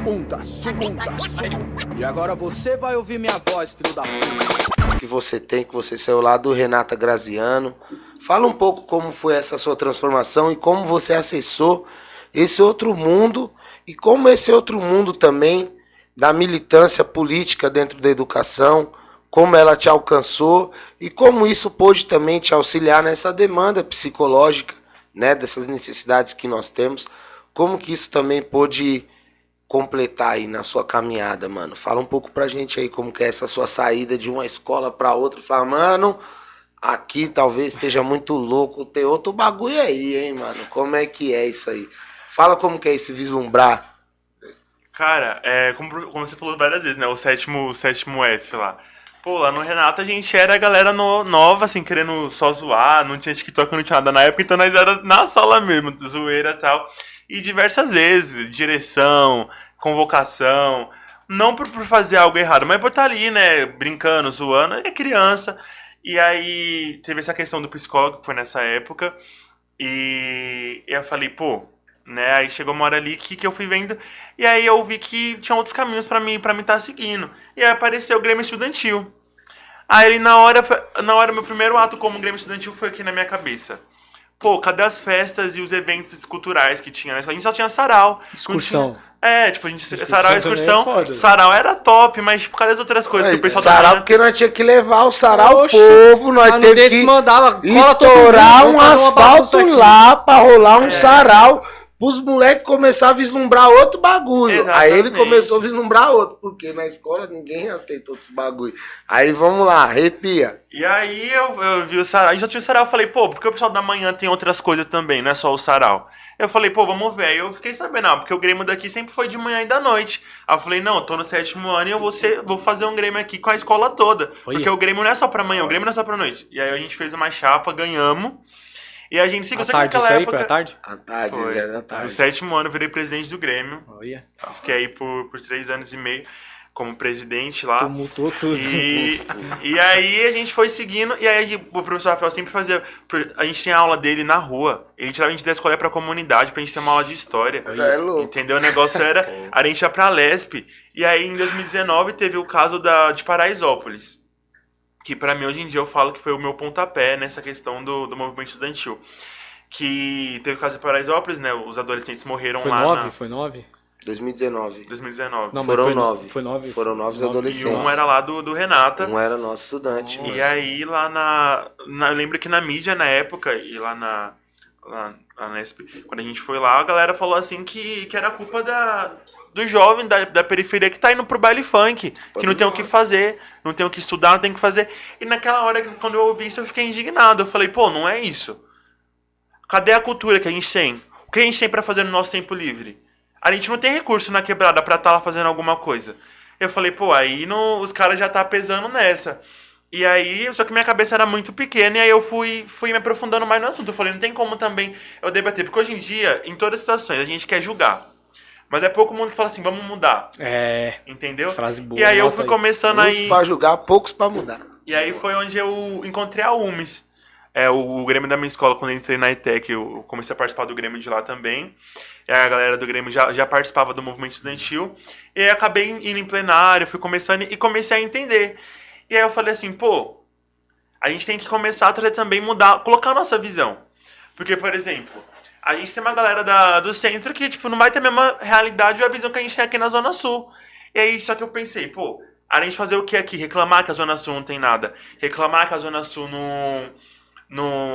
Segunda. E agora você vai ouvir minha voz, filho da puta. Que você saiu lá do Renata Graziano. Fala um pouco como foi essa sua transformação e como você acessou esse outro mundo e como esse outro mundo também da militância política dentro da educação, como ela te alcançou e como isso pôde também te auxiliar nessa demanda psicológica, né, dessas necessidades que nós temos, como que isso também pôde completar aí na sua caminhada, mano. Fala um pouco pra gente aí como que é essa sua saída de uma escola pra outra. Fala, mano, aqui talvez esteja muito louco, tem outro bagulho aí, hein, mano. Como é que é isso aí? Fala como que é esse vislumbrar. Cara, como você falou várias vezes, né? O sétimo F lá. Pô, lá no Renata a gente era a galera nova, assim, querendo só zoar, não tinha TikTok, não tinha nada na época, então nós era na sala mesmo, zoeira e tal. E diversas vezes, direção, convocação, não por fazer algo errado, mas por estar ali, né, brincando, zoando, é criança. E aí teve essa questão do psicólogo, que foi nessa época, e eu falei, pô, né, aí chegou uma hora ali que eu fui vendo, e aí eu vi que tinha outros caminhos pra mim estar seguindo. E aí apareceu o Grêmio Estudantil. Aí na hora, meu primeiro ato como Grêmio Estudantil foi aqui na minha cabeça. Pô, cadê as festas e os eventos culturais que tinha? A gente só tinha sarau. Excursão. Tipo, a gente sarau e excursão. Foda. Sarau era top, mas tipo, cadê as outras coisas que o pessoal sarau, porque nós tinha que levar o sarau ao povo, nós teve que mandava, estourar um asfalto lá pra rolar um sarau. Pros moleques começar a vislumbrar outro bagulho. Exatamente. Aí ele começou a vislumbrar outro, porque na escola ninguém aceita outros bagulho. Aí vamos lá, arrepia. E aí eu vi o sarau, a gente já tinha o sarau, eu falei, pô, porque o pessoal da manhã tem outras coisas também, não é só o sarau. Eu falei, pô, vamos ver. Aí eu fiquei sabendo, porque o Grêmio daqui sempre foi de manhã e da noite. Aí eu falei, não, eu tô no 7º ano e eu vou fazer um Grêmio aqui com a escola toda. Porque o Grêmio não é só pra manhã, o Grêmio não é só pra noite. E aí a gente fez uma chapa, ganhamos. E a gente seguiu. À tarde, isso aí? Foi à tarde? À tarde, foi. Zé, à tarde. No 7º ano eu virei presidente do Grêmio. Olha. Fiquei aí por 3 anos e meio como presidente lá. Tumultuou tudo. E aí a gente foi seguindo. E aí o professor Rafael sempre fazia... A gente tinha aula dele na rua. Ele tirava a gente da escola pra comunidade pra gente ter uma aula de história. É louco. Entendeu? O negócio era... A gente ia pra Lesp. E aí em 2019 teve o caso de Paraisópolis. Que pra mim hoje em dia eu falo que foi o meu pontapé nessa questão do movimento estudantil. Que teve o caso de Paraisópolis, né? Os adolescentes morreram Foi lá 9? Foi 9? 2019. 2019. Não, Foram mas 9. Foi 9? Foram 9 E adolescentes. um era lá do Renata. Um era nosso estudante. E aí lá eu lembro que na mídia na época, e lá na Nesp, quando a gente foi lá, a galera falou assim que era culpa do jovem da periferia que tá indo pro baile funk, que não tem o que fazer, não tem o que estudar, não tem o que fazer. E naquela hora, quando eu ouvi isso, eu fiquei indignado. Eu falei, pô, não é isso. Cadê a cultura que a gente tem? O que a gente tem pra fazer no nosso tempo livre? A gente não tem recurso na quebrada pra estar lá fazendo alguma coisa. Eu falei, pô, aí os caras já tá pesando nessa. E aí, só que minha cabeça era muito pequena, e aí eu fui me aprofundando mais no assunto. Eu falei, não tem como também eu debater, porque hoje em dia, em todas as situações, a gente quer julgar. Mas é pouco mundo que fala assim, vamos mudar. Entendeu? Frase boa. E aí eu fui começando Muitos aí... pra julgar, poucos pra mudar. E aí foi onde eu encontrei a UMES. O Grêmio da minha escola, quando eu entrei na ETEC, eu comecei a participar do Grêmio de lá também. E a galera do Grêmio já participava do movimento estudantil. E aí acabei indo em plenário, fui começando e comecei a entender. E aí eu falei assim, pô, a gente tem que começar a trazer também, mudar, colocar a nossa visão. Porque, por exemplo, a gente tem uma galera do centro que, tipo, não vai ter a mesma realidade ou a visão que a gente tem aqui na Zona Sul. E aí, só que eu pensei, pô, a gente fazer o que aqui? Reclamar que a Zona Sul não tem nada. Reclamar que a Zona Sul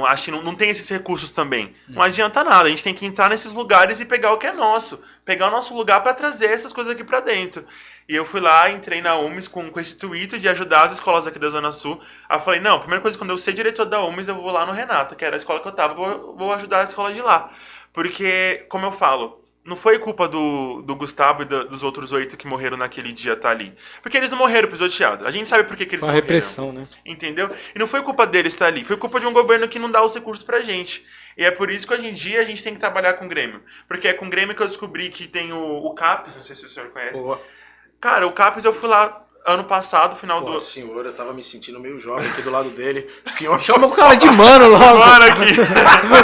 acho que não tem esses recursos também. Não adianta nada, a gente tem que entrar nesses lugares e pegar o que é nosso. Pegar o nosso lugar para trazer essas coisas aqui para dentro. E eu fui lá, entrei na UMES com esse intuito de ajudar as escolas aqui da Zona Sul. Aí eu falei, não, a primeira coisa, quando eu ser diretor da UMES, eu vou lá no Renata, que era a escola que eu tava, vou ajudar a escola de lá. Porque, como eu falo, não foi culpa do Gustavo e dos outros 8 que morreram naquele dia tá ali. Porque eles não morreram pisoteados. A gente sabe por que eles Foi uma morreram. repressão, né? Entendeu? E não foi culpa deles estar ali. Foi culpa de um governo que não dá os recursos pra gente. E é por isso que hoje em dia a gente tem que trabalhar com o Grêmio. Porque é com o Grêmio que eu descobri que tem o CAPES, não sei se o senhor conhece. Boa. Cara, o CAPES eu fui lá ano passado, final Pô, do... senhor, eu tava me sentindo meio jovem aqui do lado dele. Senhor, Chama o cara de mano logo. Agora aqui.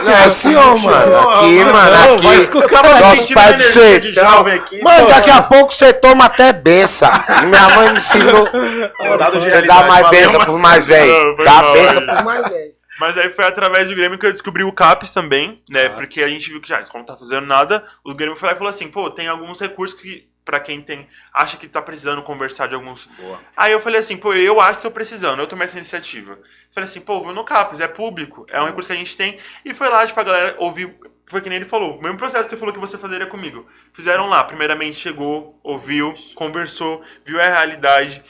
Não, é senhor, mano. Aqui, mano, Não, aqui. vai com o cara Nosso sentindo pai uma do energia de sertão. jovem aqui, Mano, pô. daqui a pouco você toma até benção. Minha mãe me ensinou. dado de Você realidade, dá mais valeu, benção mano. pros mais velhos. Não, foi Dá mal, benção aí. pros mais velhos. Mas aí foi através do Grêmio que eu descobri o CAPS também, né? CAPS. Porque a gente viu que já, como não tá fazendo nada, o Grêmio foi lá e falou assim, pô, tem alguns recursos que, pra quem acha que tá precisando conversar de alguns... Boa. Aí eu falei assim, pô, eu acho que tô precisando, eu tomei essa iniciativa. Falei assim, pô, vou no CAPS, é público, é um recurso que a gente tem. E foi lá, tipo, a galera ouviu, foi que nem ele falou, o mesmo processo que você falou que você fazeria comigo. Fizeram lá, primeiramente chegou, ouviu, conversou, viu a realidade.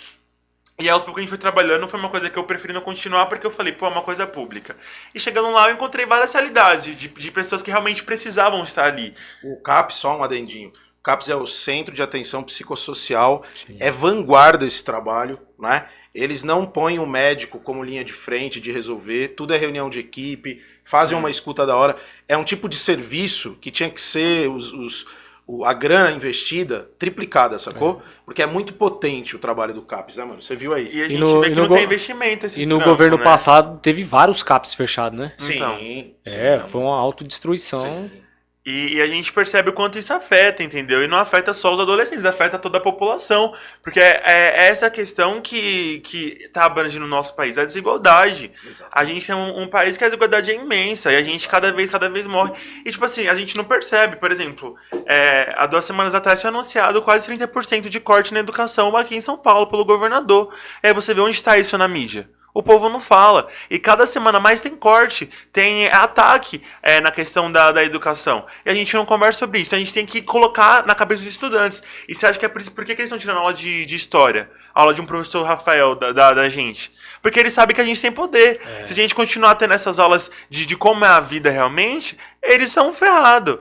E aos poucos a gente foi trabalhando, foi uma coisa que eu preferi não continuar, porque eu falei, pô, é uma coisa pública. E chegando lá eu encontrei várias realidades, de pessoas que realmente precisavam estar ali. O CAPS, só um adendinho. O CAPS é o Centro de Atenção Psicossocial, é vanguarda esse trabalho, né? Eles não põem o médico como linha de frente de resolver, tudo é reunião de equipe, fazem uma escuta da hora. É um tipo de serviço que tinha que ser a grana investida triplicada, sacou? Porque é muito potente o trabalho do CAPS, né, mano? Você viu aí? E a E gente no- vê e que no não go- tem investimento esses E no trampos, governo né? passado teve vários CAPs fechados, né? Sim, Então. sim, Foi uma autodestruição. sim. E a gente percebe o quanto isso afeta, entendeu? E não afeta só os adolescentes, afeta toda a população. Porque é essa questão que tá abrangindo no nosso país, a desigualdade. Exato. A gente é um país que a desigualdade é imensa e a gente cada vez morre. E tipo assim, a gente não percebe, por exemplo, há 2 semanas atrás foi anunciado quase 30% de corte na educação aqui em São Paulo pelo governador. Aí você vê onde está isso na mídia. O povo não fala. E cada semana mais tem corte, tem ataque na questão da educação. E a gente não conversa sobre isso. Então a gente tem que colocar na cabeça dos estudantes. E você acha que é por isso? Por que eles estão tirando aula de história? Aula de um professor Rafael da gente? Porque eles sabem que a gente tem poder. Se a gente continuar tendo essas aulas de como é a vida realmente, eles são ferrados.